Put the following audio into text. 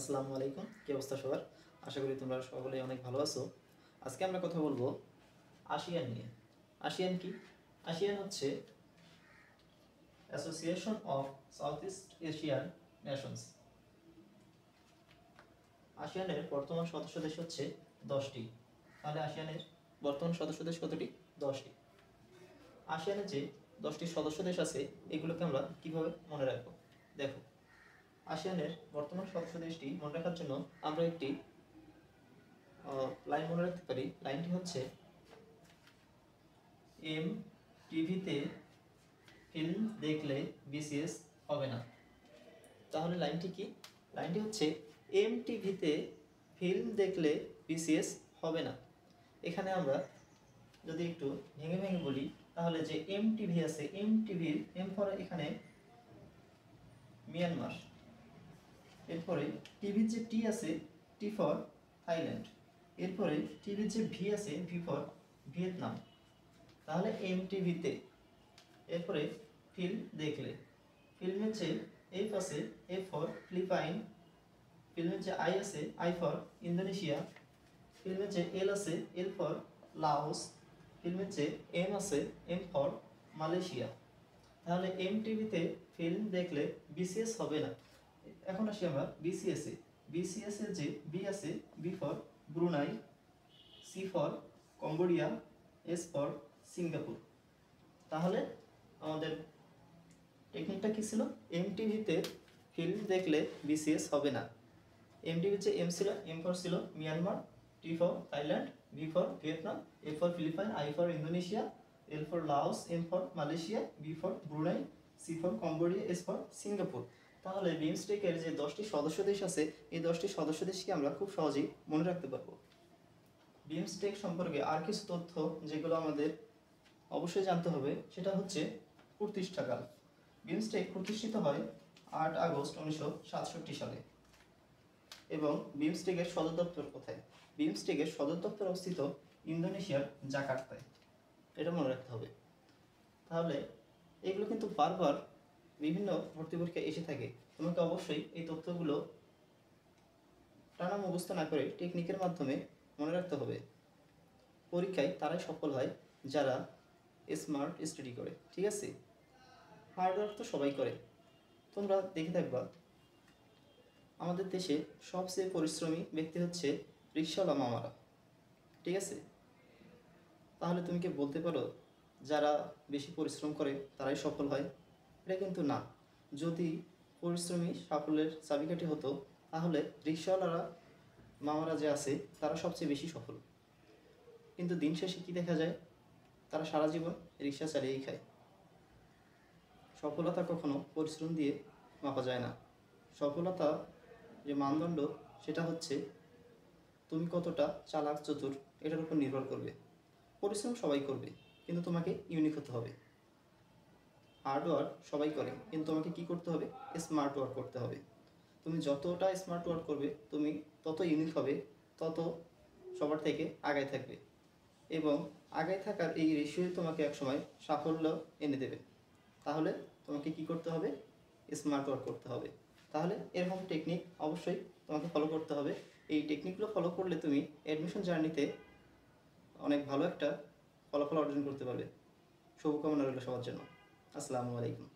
আসসালামু আলাইকুম। কি অবস্থা সবার? আশা করি তোমরা সকলেই অনেক ভালো আছো। আজকে আমরা কথা বলবো আসিয়ান নিয়ে। আসিয়ান কি? আসিয়ান হচ্ছে association of South East Asian nations. আসিয়ানের বর্তমান সদস্য দেশ হচ্ছে 10টি। তাহলে আসিয়ানের বর্তমান সদস্য দেশ কতটি? 10টি। আসিয়ানের যে 10টি সদস্য দেশ আছে এগুলোকে আমরা কিভাবে মনে রাখবো? দেখো, আসিয়ানের বর্তমান সদস্য দেশটি মনে রাখার জন্য আমরা একটি লাইন মনে রাখতে পারি। লাইনটি হচ্ছে এম টিভিতে ফিল্ম দেখলে বিসিএস হবে না। তাহলে লাইনটি কি? লাইনটি হচ্ছে এম টিভিতে ফিল্ম দেখলে বিসিএস হবে না। এখানে আমরা যদি একটু ভেঙে ভেঙে বলি তাহলে যে এম টিভি আছে, এম টিভির এম ফর এখানে মিয়ানমার, এরপরে টিভির যে টি আছে টি ফর থাইল্যান্ড, এরপরে টিভির যে ভি আছে ভি ফর ভিয়েতনাম। তাহলে এম টিভিতে, এরপরে ফিল্ম দেখলে, ফিল্মের যে এফ আছে এফ ফর ফিলিপাইন, ফিল্মের যে আই আছে আই ফর ইন্দোনেশিয়া, ফিল্মের যে এল আছে এল ফর লাওস, ফিল্মের যে এম আছে এম ফর মালয়েশিয়া। তাহলে এম টিভিতে ফিল্ম দেখলে বিসিএস হবে না। এখন আসি আমরা বিসিএস এ। বিসিএস এর যে বি আছে B for Brunei, C for Cambodia, S for Singapore. তাহলে আমাদের টেকনিকটা কি ছিল? এমটিভিতে ফিল্ম দেখলে বিসিএস হবে না। এমটিভির যে এম ছিল, এম ফর ছিল Myanmar, T for Thailand, V for Vietnam, A for Philippines, I for Indonesia, L for Laos, M for Malaysia, B for Brunei, C for Cambodia, S for Singapore. তাহলে বিমস্টেকের যে 10টি সদস্য দেশ আছে এই 10টি সদস্য দেশকে আমরা খুব সহজেই মনে রাখতে পারবো। বিমস্টেক সম্পর্কে আর কিছু তথ্য যেগুলো আমাদের অবশ্যই জানতে হবে সেটা হচ্ছে প্রতিষ্ঠাকাল। বিমস্টেক প্রতিষ্ঠিত হয় 8 আগস্ট 1967 সালে। এবং বিমস্টেকের সদর দপ্তর কোথায়? বিমস্টেকের সদর দপ্তর অবস্থিত ইন্দোনেশিয়ার জাকার্তায়। এটা মনে রাখতে হবে। তাহলে এগুলো কিন্তু বারবার বিভিন্ন ভর্তি পরীক্ষায় এসে থাকে। তোমাকে অবশ্যই এই তথ্যগুলো টানা মুখস্থ না করে টেকনিকের মাধ্যমে মনে রাখতে হবে। পরীক্ষায় তারাই সফল হয় যারা স্মার্ট স্টাডি করে, ঠিক আছে? হার্ডওয়ার্ক তো সবাই করে। তোমরা দেখে থাকবা আমাদের দেশে সবচেয়ে পরিশ্রমী ব্যক্তি হচ্ছে রিকশাওয়ালা মামারা, ঠিক আছে? তাহলে তুমি কি বলতে পারো যারা বেশি পরিশ্রম করে তারাই সফল হয়? এটা কিন্তু না। যদি পরিশ্রমী সাফল্যের চাবিকাঠি হতো তাহলে রিকশাওয়ালারা মামারা যে আছে তারা সবচেয়ে বেশি সফল। কিন্তু দিন শেষে কী দেখা যায়? তারা সারা জীবন রিকশা চালিয়েই খায়। সফলতা কখনো পরিশ্রম দিয়ে মাপা যায় না। সফলতা যে মানদণ্ড সেটা হচ্ছে তুমি কতটা চালাক চতুর এটার উপর নির্ভর করবে। পরিশ্রম সবাই করবে কিন্তু তোমাকে ইউনিক হতে হবে। হার্ড ওয়ার্ক সবাই করে কিন্তু তোমাকে কি করতে হবে? স্মার্ট ওয়ার্ক করতে হবে। তুমি যতটা স্মার্ট ওয়ার্ক করবে তুমি তত ইউনিক হবে, তত সবার থেকে আগায় থাকবে এবং আগায় থাকার এই রেশিওই তোমাকে একসময় সাফল্য এনে দেবে। তাহলে তোমাকে কি করতে হবে? স্মার্ট ওয়ার্ক করতে হবে। তাহলে এরকম টেকনিক অবশ্যই তোমাকে ফলো করতে হবে। এই টেকনিকগুলো ফলো করলে তুমি অ্যাডমিশন জার্নিতে অনেক ভালো একটা ফলাফল অর্জন করতে পারবে। শুভকামনা রইল সবার জন্য। আসসালামু আলাইকুম।